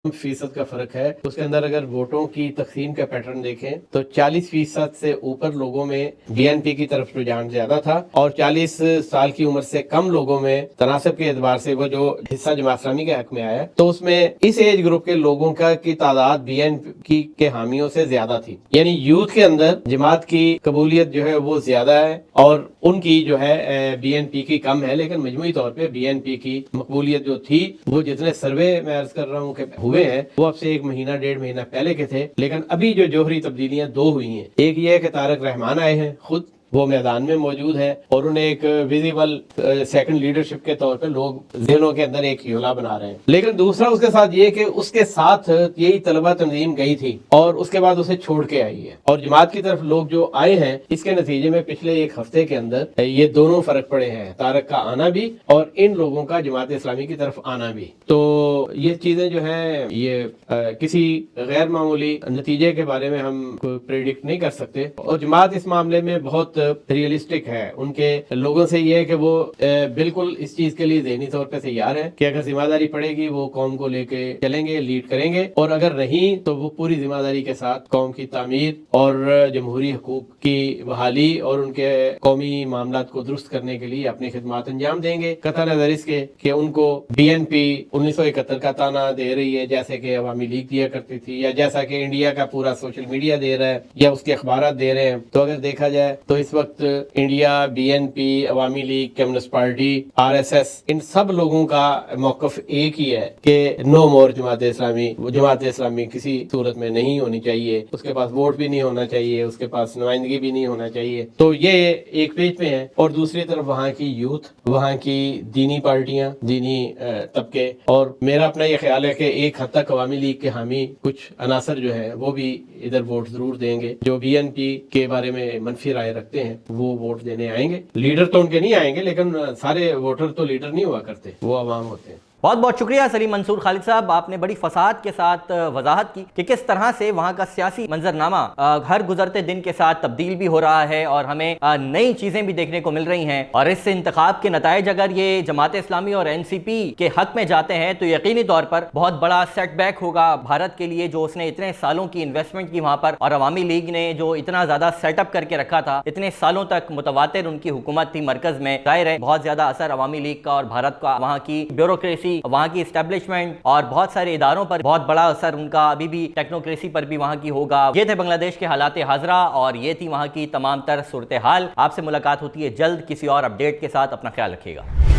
فیصد کا فرق ہے. اس کے اندر اگر ووٹوں کی تقسیم کا پیٹرن دیکھیں تو 40% سے اوپر لوگوں میں بی این پی کی طرف رجحان زیادہ تھا اور 40 سال کی عمر سے کم لوگوں میں تناسب کے اعتبار سے وہ جو حصہ جماعت اسلامی کے حق میں آیا تو اس میں اس ایج گروپ کے لوگوں کی تعداد بی این پی کے حامیوں سے زیادہ تھی. یعنی یوتھ کے اندر جماعت کی قبولیت جو ہے وہ زیادہ ہے اور ان کی جو ہے بی این پی کی کم ہے, لیکن مجموعی طور پہ بی این پی کی مقبولیت جو تھی وہ جتنے سروے میں عرض کر رہا ہوں کہ ہوئے ہیں وہ اب سے 1 مہینہ 1.5 مہینہ پہلے کے تھے. لیکن ابھی جو جوہری تبدیلیاں 2 ہوئی ہیں, ایک یہ ہے کہ طارق رحمان آئے ہیں, خود وہ میدان میں موجود ہیں اور انہیں ایک ویزیبل سیکنڈ لیڈرشپ کے طور پہ لوگ ذہنوں کے اندر ایک ہیولا بنا رہے ہیں. لیکن دوسرا اس کے ساتھ یہ کہ اس کے ساتھ یہی طلبہ تنظیم گئی تھی اور اس کے بعد اسے چھوڑ کے آئی ہے اور جماعت کی طرف لوگ جو آئے ہیں اس کے نتیجے میں پچھلے 1 ہفتے کے اندر یہ دونوں فرق پڑے ہیں, طارق کا آنا بھی اور ان لوگوں کا جماعت اسلامی کی طرف آنا بھی. تو یہ چیزیں جو ہیں یہ کسی غیر معمولی نتیجے کے بارے میں ہم پریڈکٹ نہیں کر سکتے اور جماعت اس معاملے میں بہت ریئلسٹک ہے. ان کے لوگوں سے یہ ہے کہ وہ بالکل اس چیز کے لیے ذہنی طور پہ تیار ہیں کہ اگر ذمہ داری پڑے گی وہ قوم کو لے کے چلیں گے, لیڈ کریں گے, اور اگر نہیں تو وہ پوری ذمہ داری کے ساتھ قوم کی تعمیر اور جمہوری حقوق کی بحالی اور ان کے قومی معاملات کو درست کرنے کے لیے اپنی خدمات انجام دیں گے. قطع نظر اس کے کہ ان کو بی این پی 1971 کا تانا دے رہی ہے جیسے کہ عوامی لیگ دیا کرتی تھی یا جیسا کہ انڈیا کا پورا سوشل میڈیا دے رہا ہے یا اس کے اخبارات دے رہے ہیں. تو اگر دیکھا جائے تو اس وقت India, be N P, Awami League, Communist Party, R S S, ان سب لوگوں کا موقف ایک ہی ہے کہ نو مور جماعت اسلامی. جماعت اسلامی کسی صورت میں نہیں ہونی چاہیے, اس کے پاس ووٹ بھی نہیں ہونا چاہیے, اس کے پاس نمائندگی بھی نہیں ہونا چاہیے. تو یہ ایک پیج پہ ہے اور دوسری طرف وہاں کی یوتھ, وہاں کی دینی پارٹیاں, دینی طبقے, اور میرا اپنا یہ خیال ہے کہ ایک حد تک عوامی لیگ کے حامی کچھ عناصر جو ہیں وہ بھی ادھر ووٹ ضرور دیں گے. جو بی این پی کے بارے میں منفی رائے رکھتے ہیں وہ ووٹ دینے آئیں گے. لیڈر تو ان کے نہیں آئیں گے لیکن سارے ووٹر تو لیڈر نہیں ہوا کرتے, وہ عوام ہوتے ہیں. بہت بہت شکریہ سلیم منصور خالد صاحب, آپ نے بڑی فصاحت کے ساتھ وضاحت کی کہ کس طرح سے وہاں کا سیاسی منظرنامہ ہر گزرتے دن کے ساتھ تبدیل بھی ہو رہا ہے اور ہمیں نئی چیزیں بھی دیکھنے کو مل رہی ہیں. اور اس انتخاب کے نتائج اگر یہ جماعت اسلامی اور این سی پی کے حق میں جاتے ہیں تو یقینی طور پر بہت بڑا سیٹ بیک ہوگا بھارت کے لیے, جو اس نے اتنے سالوں کی انویسٹمنٹ کی وہاں پر, اور عوامی لیگ نے جو اتنا زیادہ سیٹ اپ کر کے رکھا تھا, اتنے سالوں تک متواتر ان کی حکومت تھی مرکز میں. ظاہر ہے بہت زیادہ اثر عوامی لیگ کا اور بھارت کا, وہاں کی بیوروکریسی, وہاں کی اسٹیبلشمنٹ اور بہت سارے اداروں پر بہت بڑا اثر ان کا ابھی بھی ٹیکنوکریسی پر بھی وہاں کی ہوگا. یہ تھے بنگلہ دیش کے حالات حاضرہ اور یہ تھی وہاں کی تمام تر صورتحال. آپ سے ملاقات ہوتی ہے جلد کسی اور اپڈیٹ کے ساتھ. اپنا خیال رکھیے گا.